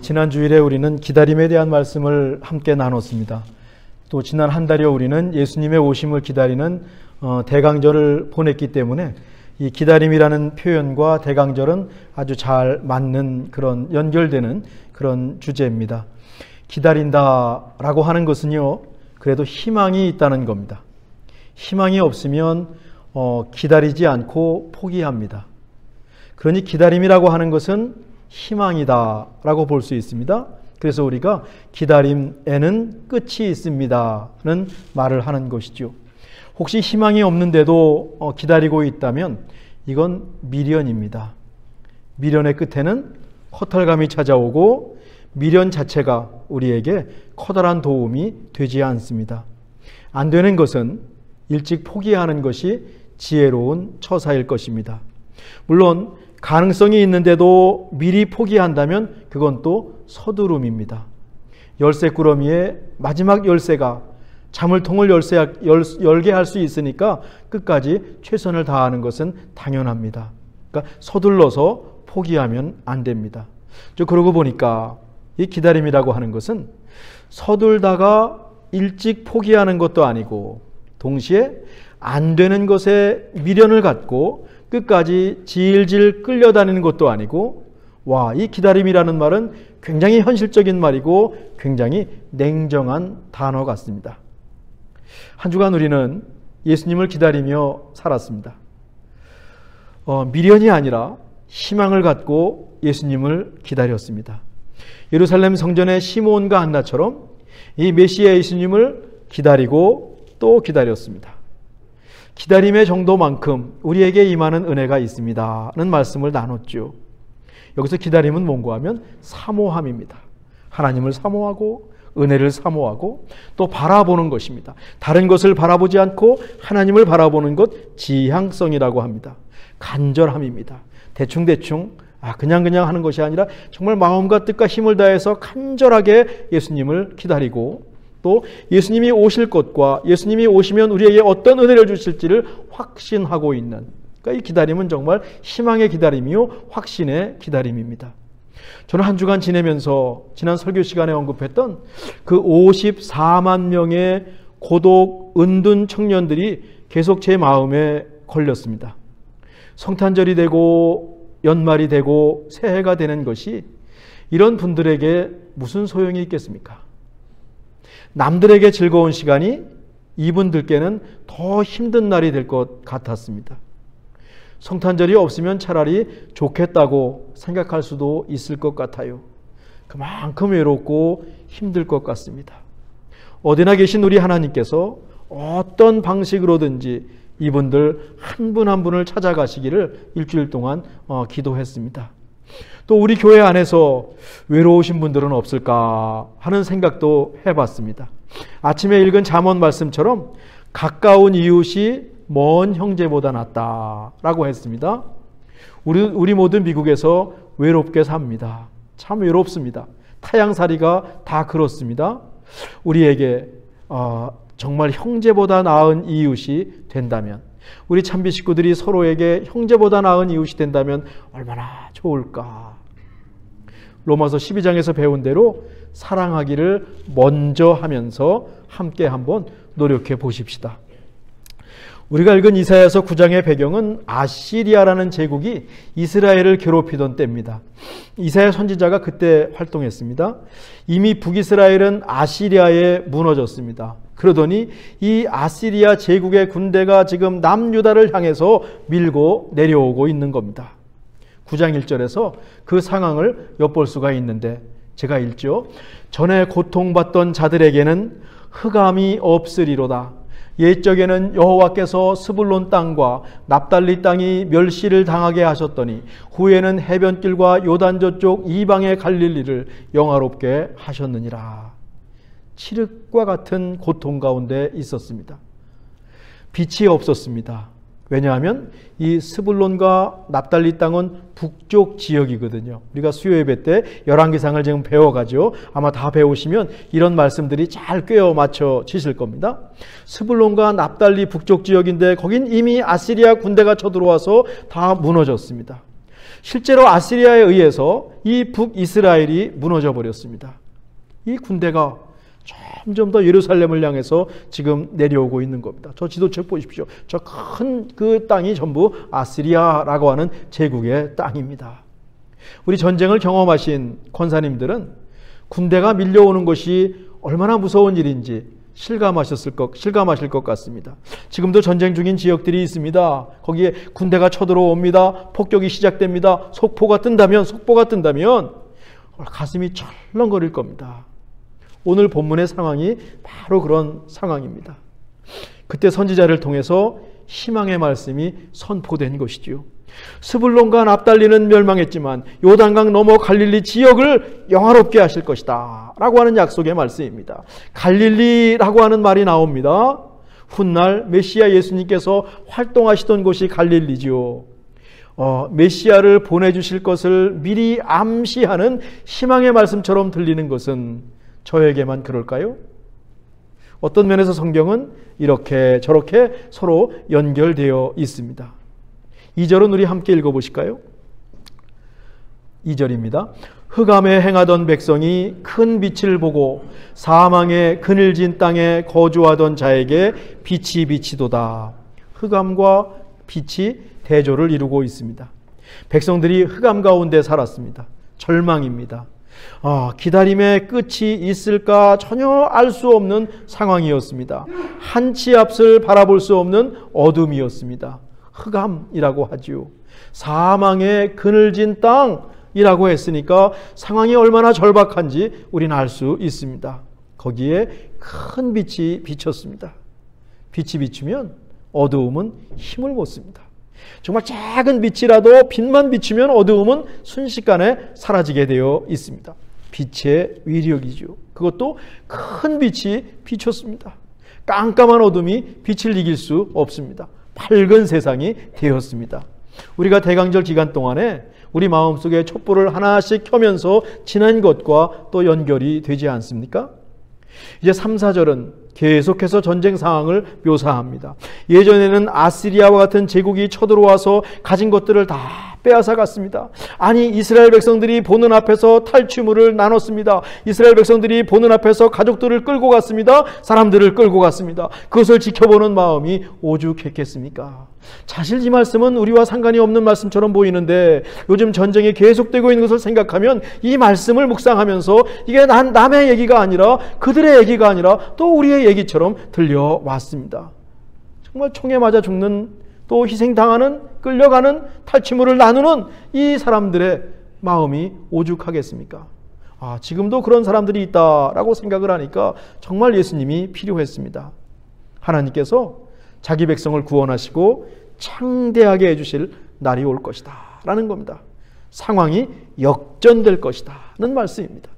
지난 주일에 우리는 기다림에 대한 말씀을 함께 나눴습니다. 또 지난 한 달여 우리는 예수님의 오심을 기다리는 대강절을 보냈기 때문에 이 기다림이라는 표현과 대강절은 아주 잘 맞는 그런 연결되는 그런 주제입니다. 기다린다라고 하는 것은요, 그래도 희망이 있다는 겁니다. 희망이 없으면 기다리지 않고 포기합니다. 그러니 기다림이라고 하는 것은 희망이다 라고 볼 수 있습니다. 그래서 우리가 기다림에는 끝이 있습니다는 말을 하는 것이죠. 혹시 희망이 없는데도 기다리고 있다면 이건 미련입니다. 미련의 끝에는 허탈감이 찾아오고 미련 자체가 우리에게 커다란 도움이 되지 않습니다. 안 되는 것은 일찍 포기하는 것이 지혜로운 처사일 것입니다. 물론 가능성이 있는데도 미리 포기한다면 그건 또 서두름입니다. 열쇠꾸러미의 마지막 열쇠가 자물통을 열게 할 수 있으니까 끝까지 최선을 다하는 것은 당연합니다. 그러니까 서둘러서 포기하면 안 됩니다. 그러고 보니까 이 기다림이라고 하는 것은 서둘다가 일찍 포기하는 것도 아니고 동시에 안 되는 것에 미련을 갖고 끝까지 질질 끌려다니는 것도 아니고, 이 기다림이라는 말은 굉장히 현실적인 말이고 굉장히 냉정한 단어 같습니다. 한 주간 우리는 예수님을 기다리며 살았습니다. 미련이 아니라 희망을 갖고 예수님을 기다렸습니다. 예루살렘 성전의 시몬과 한나처럼 이 메시아 예수님을 기다리고 또 기다렸습니다. 기다림의 정도만큼 우리에게 임하는 은혜가 있습니다는 말씀을 나눴죠. 여기서 기다림은 뭔가 하면 사모함입니다. 하나님을 사모하고 은혜를 사모하고 또 바라보는 것입니다. 다른 것을 바라보지 않고 하나님을 바라보는 것, 지향성이라고 합니다. 간절함입니다. 대충대충 그냥 하는 것이 아니라 정말 마음과 뜻과 힘을 다해서 간절하게 예수님을 기다리고 또 예수님이 오실 것과 예수님이 오시면 우리에게 어떤 은혜를 주실지를 확신하고 있는, 그러니까 이 기다림은 정말 희망의 기다림이요 확신의 기다림입니다. 저는 한 주간 지내면서 지난 설교 시간에 언급했던 그 54만 명의 고독 은둔 청년들이 계속 제 마음에 걸렸습니다. 성탄절이 되고 연말이 되고 새해가 되는 것이 이런 분들에게 무슨 소용이 있겠습니까? 남들에게 즐거운 시간이 이분들께는 더 힘든 날이 될 것 같았습니다. 성탄절이 없으면 차라리 좋겠다고 생각할 수도 있을 것 같아요. 그만큼 외롭고 힘들 것 같습니다. 어디나 계신 우리 하나님께서 어떤 방식으로든지 이분들 한 분 한 분을 찾아가시기를 일주일 동안 기도했습니다. 또 우리 교회 안에서 외로우신 분들은 없을까 하는 생각도 해봤습니다. 아침에 읽은 잠언 말씀처럼 가까운 이웃이 먼 형제보다 낫다라고 했습니다. 우리 모두 미국에서 외롭게 삽니다. 참 외롭습니다. 타향살이가 다 그렇습니다. 우리에게 정말 형제보다 나은 이웃이 된다면, 우리 참비 식구들이 서로에게 형제보다 나은 이웃이 된다면 얼마나 좋을까. 로마서 12장에서 배운 대로 사랑하기를 먼저 하면서 함께 한번 노력해 보십시다. 우리가 읽은 이사야서 9장의 배경은 아시리아라는 제국이 이스라엘을 괴롭히던 때입니다. 이사야 선지자가 그때 활동했습니다. 이미 북이스라엘은 아시리아에 무너졌습니다. 그러더니 이 아시리아 제국의 군대가 지금 남유다를 향해서 밀고 내려오고 있는 겁니다. 9장 1절에서 그 상황을 엿볼 수가 있는데 제가 읽죠. 전에 고통받던 자들에게는 흑암이 없으리로다. 옛적에는 여호와께서 스불론 땅과 납달리 땅이 멸시를 당하게 하셨더니 후에는 해변길과 요단 저쪽 이방의 갈릴리를 영화롭게 하셨느니라. 칠흑과 같은 고통 가운데 있었습니다. 빛이 없었습니다. 왜냐하면 이 스불론과 납달리 땅은 북쪽 지역이거든요. 우리가 수요예배 때 열왕기상을 지금 배워가죠. 아마 다 배우시면 이런 말씀들이 잘 꿰어 맞춰지실 겁니다. 스불론과 납달리 북쪽 지역인데 거긴 이미 아시리아 군대가 쳐들어와서 다 무너졌습니다. 실제로 아시리아에 의해서 이 북이스라엘이 무너져 버렸습니다. 이 군대가 점점 더 예루살렘을 향해서 지금 내려오고 있는 겁니다. 저 지도책 보십시오. 저 큰 그 땅이 전부 아시리아라고 하는 제국의 땅입니다. 우리 전쟁을 경험하신 권사님들은 군대가 밀려오는 것이 얼마나 무서운 일인지 실감하실 것 같습니다. 지금도 전쟁 중인 지역들이 있습니다. 거기에 군대가 쳐들어옵니다. 폭격이 시작됩니다. 속보가 뜬다면 가슴이 철렁거릴 겁니다. 오늘 본문의 상황이 바로 그런 상황입니다. 그때 선지자를 통해서 희망의 말씀이 선포된 것이지요. 스불론과 납달리는 멸망했지만 요단강 넘어 갈릴리 지역을 영화롭게 하실 것이다 라고 하는 약속의 말씀입니다. 갈릴리라고 하는 말이 나옵니다. 훗날 메시아 예수님께서 활동하시던 곳이 갈릴리지요. 메시아를 보내주실 것을 미리 암시하는 희망의 말씀처럼 들리는 것은 저에게만 그럴까요? 어떤 면에서 성경은 이렇게 저렇게 서로 연결되어 있습니다. 2절은 우리 함께 읽어보실까요? 2절입니다. 흑암에 행하던 백성이 큰 빛을 보고 사망의 그늘진 땅에 거주하던 자에게 빛이 비치도다. 흑암과 빛이 대조를 이루고 있습니다. 백성들이 흑암 가운데 살았습니다. 절망입니다. 기다림의 끝이 있을까 전혀 알 수 없는 상황이었습니다. 한치 앞을 바라볼 수 없는 어둠이었습니다. 흑암이라고 하지요. 사망의 그늘진 땅이라고 했으니까 상황이 얼마나 절박한지 우리는 알 수 있습니다. 거기에 큰 빛이 비쳤습니다. 빛이 비추면 어두움은 힘을 못 씁니다. 정말 작은 빛이라도 빛만 비추면 어두움은 순식간에 사라지게 되어 있습니다. 빛의 위력이죠. 그것도 큰 빛이 비쳤습니다. 깜깜한 어둠이 빛을 이길 수 없습니다. 밝은 세상이 되었습니다. 우리가 대강절 기간 동안에 우리 마음속에 촛불을 하나씩 켜면서 지난 것과 또 연결이 되지 않습니까? 이제 3, 4절은 계속해서 전쟁 상황을 묘사합니다. 예전에는 아시리아와 같은 제국이 쳐들어와서 가진 것들을 다 빼앗아 갔습니다. 아니, 이스라엘 백성들이 보는 앞에서 탈취물을 나눴습니다. 이스라엘 백성들이 보는 앞에서 가족들을 끌고 갔습니다. 사람들을 끌고 갔습니다. 그것을 지켜보는 마음이 오죽했겠습니까? 사실 이 말씀은 우리와 상관이 없는 말씀처럼 보이는데 요즘 전쟁이 계속되고 있는 것을 생각하면 이 말씀을 묵상하면서 이게 남의 얘기가 아니라 그들의 얘기가 아니라 또 우리의 얘기처럼 들려왔습니다. 정말 총에 맞아 죽는, 또 희생당하는, 끌려가는, 탈취물을 나누는 이 사람들의 마음이 오죽하겠습니까? 지금도 그런 사람들이 있다라고 생각을 하니까 정말 예수님이 필요했습니다. 하나님께서 자기 백성을 구원하시고 창대하게 해주실 날이 올 것이다 라는 겁니다. 상황이 역전될 것이다 는 말씀입니다.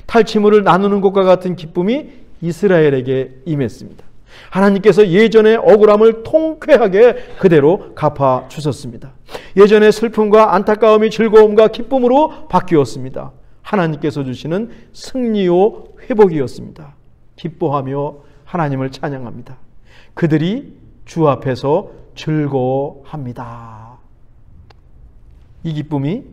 탈취물을 나누는 것과 같은 기쁨이 이스라엘에게 임했습니다. 하나님께서 예전의 억울함을 통쾌하게 그대로 갚아주셨습니다. 예전의 슬픔과 안타까움이 즐거움과 기쁨으로 바뀌었습니다. 하나님께서 주시는 승리요 회복이었습니다. 기뻐하며 하나님을 찬양합니다. 그들이 주 앞에서 즐거워합니다. 이 기쁨이,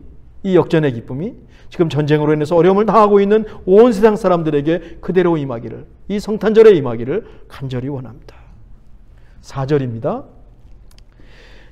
이 역전의 기쁨이 지금 전쟁으로 인해서 어려움을 당하고 있는 온 세상 사람들에게 그대로 임하기를, 이 성탄절에 임하기를 간절히 원합니다. 4절입니다.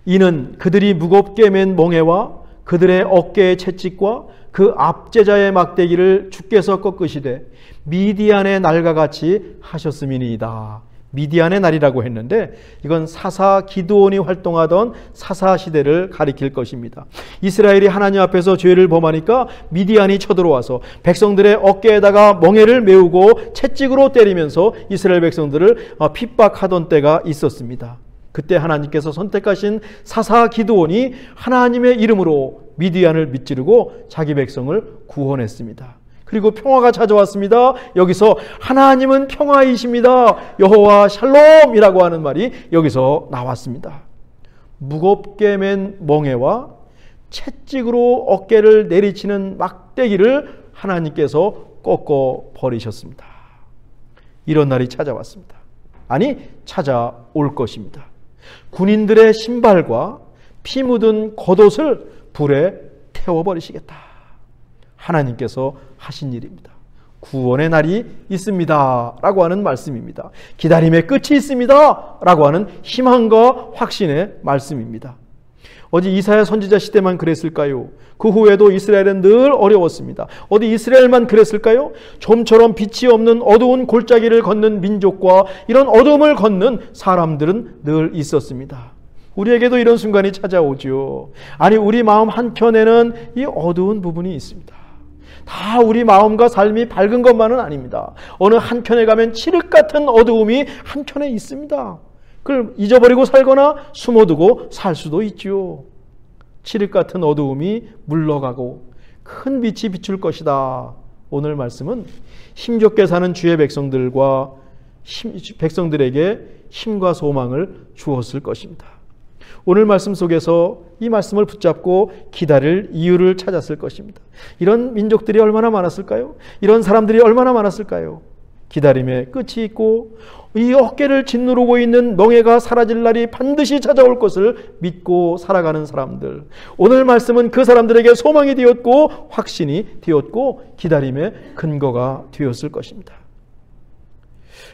이는 그들이 무겁게 맨 멍에와 그들의 어깨의 채찍과 그 압제자의 막대기를 주께서 꺾으시되 미디안의 날과 같이 하셨음이니이다. 미디안의 날이라고 했는데 이건 사사 기드온이 활동하던 사사 시대를 가리킬 것입니다. 이스라엘이 하나님 앞에서 죄를 범하니까 미디안이 쳐들어와서 백성들의 어깨에다가 멍에를 메우고 채찍으로 때리면서 이스라엘 백성들을 핍박하던 때가 있었습니다. 그때 하나님께서 선택하신 사사 기드온이 하나님의 이름으로 미디안을 밑지르고 자기 백성을 구원했습니다. 그리고 평화가 찾아왔습니다. 여기서 하나님은 평화이십니다. 여호와 샬롬이라고 하는 말이 여기서 나왔습니다. 무겁게 맨 멍에와 채찍으로 어깨를 내리치는 막대기를 하나님께서 꺾어 버리셨습니다. 이런 날이 찾아왔습니다. 아니, 찾아올 것입니다. 군인들의 신발과 피 묻은 겉옷을 불에 태워버리시겠다. 하나님께서 하신 일입니다. 구원의 날이 있습니다 라고 하는 말씀입니다. 기다림의 끝이 있습니다 라고 하는 희망과 확신의 말씀입니다. 어디 이사야 선지자 시대만 그랬을까요? 그 후에도 이스라엘은 늘 어려웠습니다. 어디 이스라엘만 그랬을까요? 좀처럼 빛이 없는 어두운 골짜기를 걷는 민족과 이런 어둠을 걷는 사람들은 늘 있었습니다. 우리에게도 이런 순간이 찾아오죠. 아니, 우리 마음 한켠에는 이 어두운 부분이 있습니다. 다 우리 마음과 삶이 밝은 것만은 아닙니다. 어느 한켠에 가면 칠흑 같은 어두움이 한켠에 있습니다. 그걸 잊어버리고 살거나 숨어두고 살 수도 있죠. 칠흑 같은 어두움이 물러가고 큰 빛이 비출 것이다. 오늘 말씀은 힘겹게 사는 주의 백성들에게 힘과 소망을 주었을 것입니다. 오늘 말씀 속에서 이 말씀을 붙잡고 기다릴 이유를 찾았을 것입니다. 이런 민족들이 얼마나 많았을까요? 이런 사람들이 얼마나 많았을까요? 기다림의 끝이 있고 이 어깨를 짓누르고 있는 멍에가 사라질 날이 반드시 찾아올 것을 믿고 살아가는 사람들. 오늘 말씀은 그 사람들에게 소망이 되었고 확신이 되었고 기다림의 근거가 되었을 것입니다.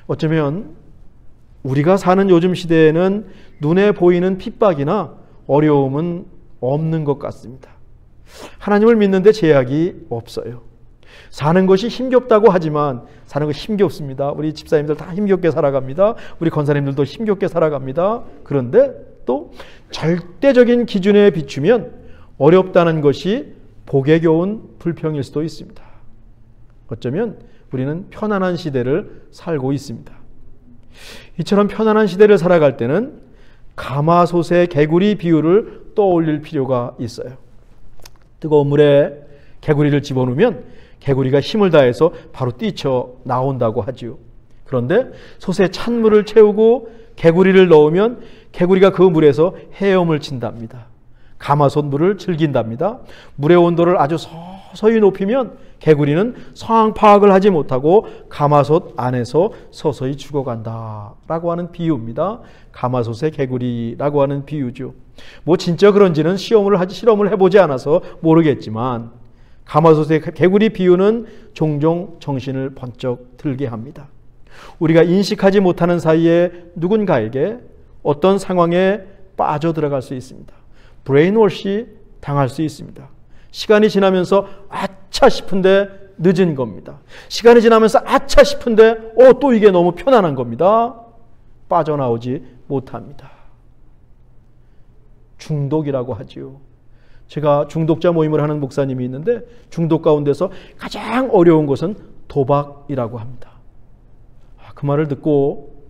어쩌면 우리가 사는 요즘 시대에는 눈에 보이는 핍박이나 어려움은 없는 것 같습니다. 하나님을 믿는데 제약이 없어요. 사는 것이 힘겹다고 하지만 사는 것이 힘겹습니다. 우리 집사님들 다 힘겹게 살아갑니다. 우리 권사님들도 힘겹게 살아갑니다. 그런데 또 절대적인 기준에 비추면 어렵다는 것이 복에 겨운 불평일 수도 있습니다. 어쩌면 우리는 편안한 시대를 살고 있습니다. 이처럼 편안한 시대를 살아갈 때는 가마솥의 개구리 비유를 떠올릴 필요가 있어요. 뜨거운 물에 개구리를 집어넣으면 개구리가 힘을 다해서 바로 뛰쳐 나온다고 하지요. 그런데 솥에 찬물을 채우고 개구리를 넣으면 개구리가 그 물에서 헤엄을 친답니다. 가마솥 물을 즐긴답니다. 물의 온도를 아주 서서히 높이면 개구리는 상황 파악을 하지 못하고 가마솥 안에서 서서히 죽어간다 라고 하는 비유입니다. 가마솥의 개구리라고 하는 비유죠. 뭐 진짜 그런지는 실험을 해보지 않아서 모르겠지만 가마솥의 개구리 비유는 종종 정신을 번쩍 들게 합니다. 우리가 인식하지 못하는 사이에 누군가에게 어떤 상황에 빠져들어갈 수 있습니다. 브레인워시 당할 수 있습니다. 시간이 지나면서 아차 싶은데 늦은 겁니다. 시간이 지나면서 아차 싶은데 또 이게 너무 편안한 겁니다. 빠져나오지 못합니다. 중독이라고 하지요. 제가 중독자 모임을 하는 목사님이 있는데 중독 가운데서 가장 어려운 것은 도박이라고 합니다. 그 말을 듣고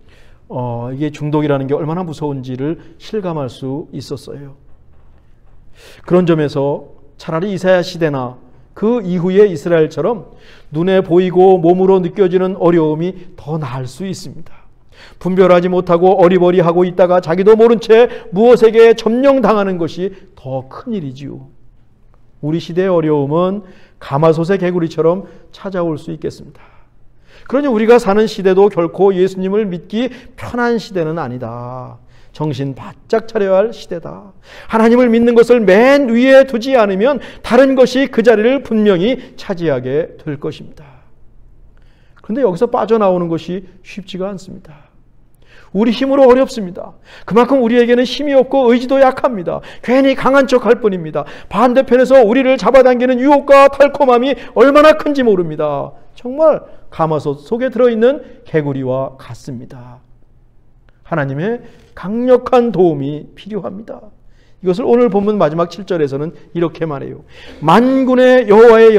이게 중독이라는 게 얼마나 무서운지를 실감할 수 있었어요. 그런 점에서 차라리 이사야 시대나 그 이후의 이스라엘처럼 눈에 보이고 몸으로 느껴지는 어려움이 더 나을 수 있습니다. 분별하지 못하고 어리버리하고 있다가 자기도 모른 채 무엇에게 점령당하는 것이 더 큰일이지요. 우리 시대의 어려움은 가마솥의 개구리처럼 찾아올 수 있겠습니다. 그러니 우리가 사는 시대도 결코 예수님을 믿기 편한 시대는 아니다. 정신 바짝 차려야 할 시대다. 하나님을 믿는 것을 맨 위에 두지 않으면 다른 것이 그 자리를 분명히 차지하게 될 것입니다. 그런데 여기서 빠져나오는 것이 쉽지가 않습니다. 우리 힘으로 어렵습니다. 그만큼 우리에게는 힘이 없고 의지도 약합니다. 괜히 강한 척할 뿐입니다. 반대편에서 우리를 잡아당기는 유혹과 달콤함이 얼마나 큰지 모릅니다. 정말 가마솥 속에 들어있는 개구리와 같습니다. 하나님의 강력한 도움이 필요합니다. 이것을 오늘 본문 마지막 7절에서는 이렇게 말해요. 만군의 여호와의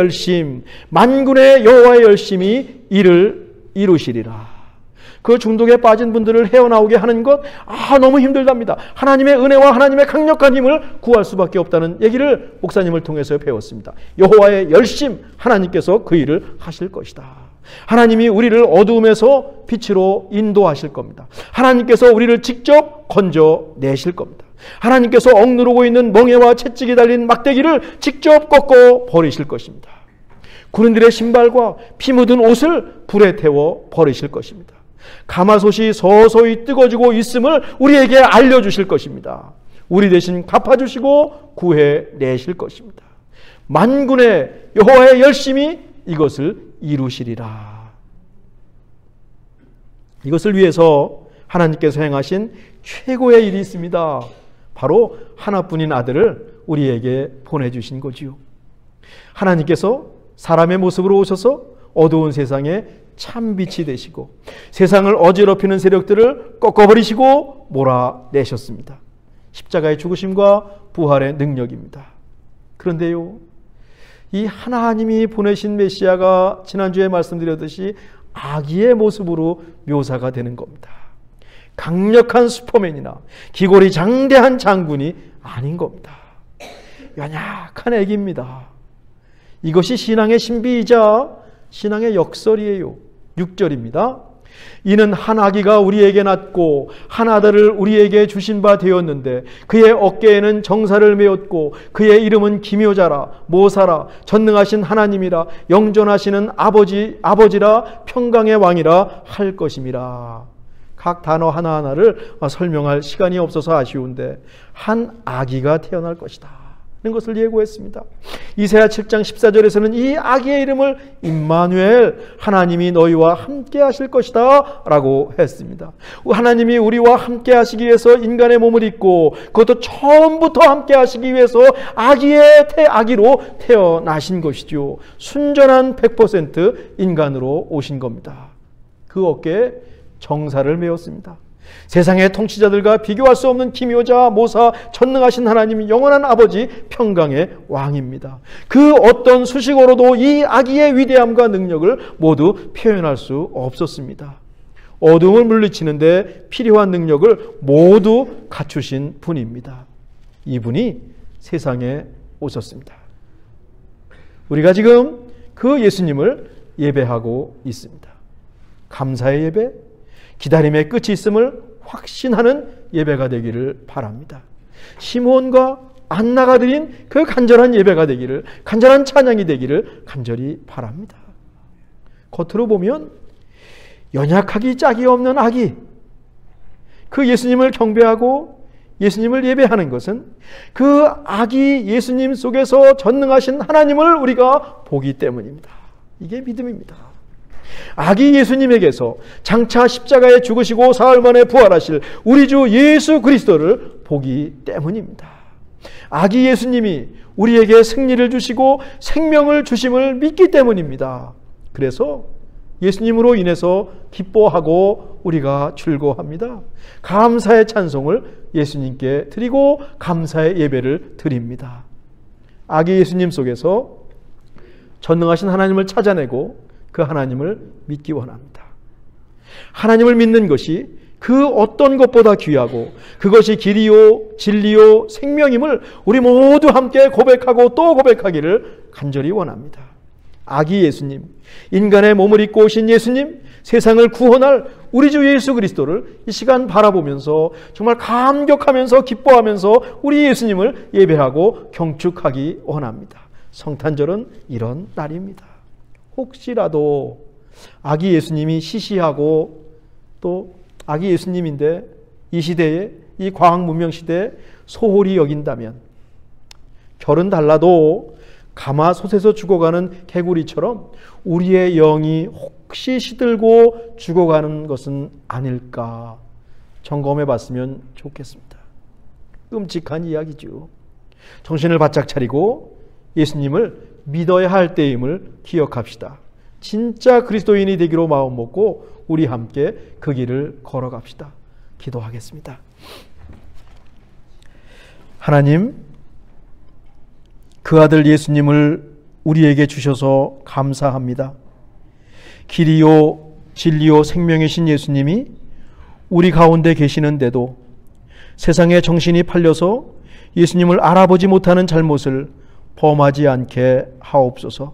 열심이 이를 이루시리라. 그 중독에 빠진 분들을 헤어나오게 하는 것 너무 힘들답니다. 하나님의 은혜와 하나님의 강력한 힘을 구할 수밖에 없다는 얘기를 목사님을 통해서 배웠습니다. 여호와의 열심, 하나님께서 그 일을 하실 것이다. 하나님이 우리를 어두움에서 빛으로 인도하실 겁니다. 하나님께서 우리를 직접 건져내실 겁니다. 하나님께서 억누르고 있는 멍에와 채찍이 달린 막대기를 직접 꺾어 버리실 것입니다. 군인들의 신발과 피 묻은 옷을 불에 태워 버리실 것입니다. 가마솥이 서서히 뜨거지고 있음을 우리에게 알려주실 것입니다. 우리 대신 갚아주시고 구해내실 것입니다. 만군의 여호와의 열심히 이것을 이루시리라. 이것을 위해서 하나님께서 행하신 최고의 일이 있습니다. 바로 하나뿐인 아들을 우리에게 보내주신 거지요. 하나님께서 사람의 모습으로 오셔서 어두운 세상에 참빛이 되시고 세상을 어지럽히는 세력들을 꺾어버리시고 몰아내셨습니다. 십자가의 죽으심과 부활의 능력입니다. 그런데요, 이 하나님이 보내신 메시아가 지난주에 말씀드렸듯이 아기의 모습으로 묘사가 되는 겁니다. 강력한 슈퍼맨이나 기골이 장대한 장군이 아닌 겁니다. 연약한 아기입니다. 이것이 신앙의 신비이자 신앙의 역설이에요. 6절입니다. 이는 한 아기가 우리에게 낳고 한 아들을 우리에게 주신 바 되었는데 그의 어깨에는 정사를 메었고 그의 이름은 기묘자라 모사라 전능하신 하나님이라 영존하시는 아버지라 평강의 왕이라 할 것임이라. 각 단어 하나하나를 설명할 시간이 없어서 아쉬운데 한 아기가 태어날 것이다 는 것을 예고했습니다. 이사야 7장 14절에서는 이 아기의 이름을 임마누엘, 하나님이 너희와 함께 하실 것이다 라고 했습니다. 하나님이 우리와 함께 하시기 위해서 인간의 몸을 입고 그것도 처음부터 함께 하시기 위해서 아기로 태어나신 것이죠. 순전한 100% 인간으로 오신 겁니다. 그 어깨에 정사를 메었습니다. 세상의 통치자들과 비교할 수 없는 기묘자, 모사, 전능하신 하나님, 영원한 아버지, 평강의 왕입니다. 그 어떤 수식어로도 이 아기의 위대함과 능력을 모두 표현할 수 없었습니다. 어둠을 물리치는데 필요한 능력을 모두 갖추신 분입니다. 이분이 세상에 오셨습니다. 우리가 지금 그 예수님을 예배하고 있습니다. 감사의 예배, 기다림의 끝이 있음을 확신하는 예배가 되기를 바랍니다. 시몬과 안나가 드린 그 간절한 예배가 되기를, 간절한 찬양이 되기를 간절히 바랍니다. 겉으로 보면 연약하기 짝이 없는 아기, 그 예수님을 경배하고 예수님을 예배하는 것은 그 아기 예수님 속에서 전능하신 하나님을 우리가 보기 때문입니다. 이게 믿음입니다. 아기 예수님에게서 장차 십자가에 죽으시고 사흘 만에 부활하실 우리 주 예수 그리스도를 보기 때문입니다. 아기 예수님이 우리에게 승리를 주시고 생명을 주심을 믿기 때문입니다. 그래서 예수님으로 인해서 기뻐하고 우리가 즐거워합니다. 감사의 찬송을 예수님께 드리고 감사의 예배를 드립니다. 아기 예수님 속에서 전능하신 하나님을 찾아내고 그 하나님을 믿기 원합니다. 하나님을 믿는 것이 그 어떤 것보다 귀하고 그것이 길이요 진리요 생명임을 우리 모두 함께 고백하고 또 고백하기를 간절히 원합니다. 아기 예수님, 인간의 몸을 입고 오신 예수님, 세상을 구원할 우리 주 예수 그리스도를 이 시간 바라보면서 정말 감격하면서 기뻐하면서 우리 예수님을 예배하고 경축하기 원합니다. 성탄절은 이런 날입니다. 혹시라도 아기 예수님이 시시하고 또 아기 예수님인데 이 시대에, 이 과학 문명 시대에 소홀히 여긴다면, 결은 달라도 가마솥에서 죽어가는 개구리처럼 우리의 영이 혹시 시들고 죽어가는 것은 아닐까 점검해 봤으면 좋겠습니다. 끔찍한 이야기죠. 정신을 바짝 차리고 예수님을 믿어야 할 때임을 기억합시다. 진짜 그리스도인이 되기로 마음먹고 우리 함께 그 길을 걸어갑시다. 기도하겠습니다. 하나님, 그 아들 예수님을 우리에게 주셔서 감사합니다. 길이요 진리요 생명이신 예수님이 우리 가운데 계시는데도 세상에 정신이 팔려서 예수님을 알아보지 못하는 잘못을 범하지 않게 하옵소서.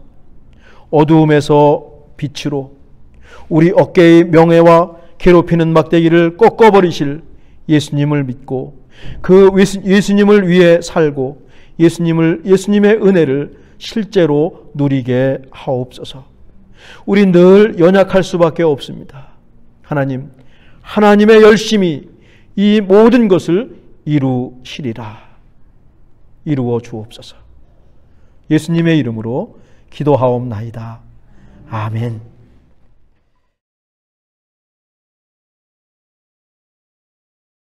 어두움에서 빛으로 우리 어깨의 명예와 괴롭히는 막대기를 꺾어버리실 예수님을 믿고 그 예수님을 위해 살고 예수님의 은혜를 실제로 누리게 하옵소서. 우리 늘 연약할 수밖에 없습니다. 하나님, 하나님의 열심히 이 모든 것을 이루시리라. 이루어 주옵소서. 예수님의 이름으로 기도하옵나이다. 아멘.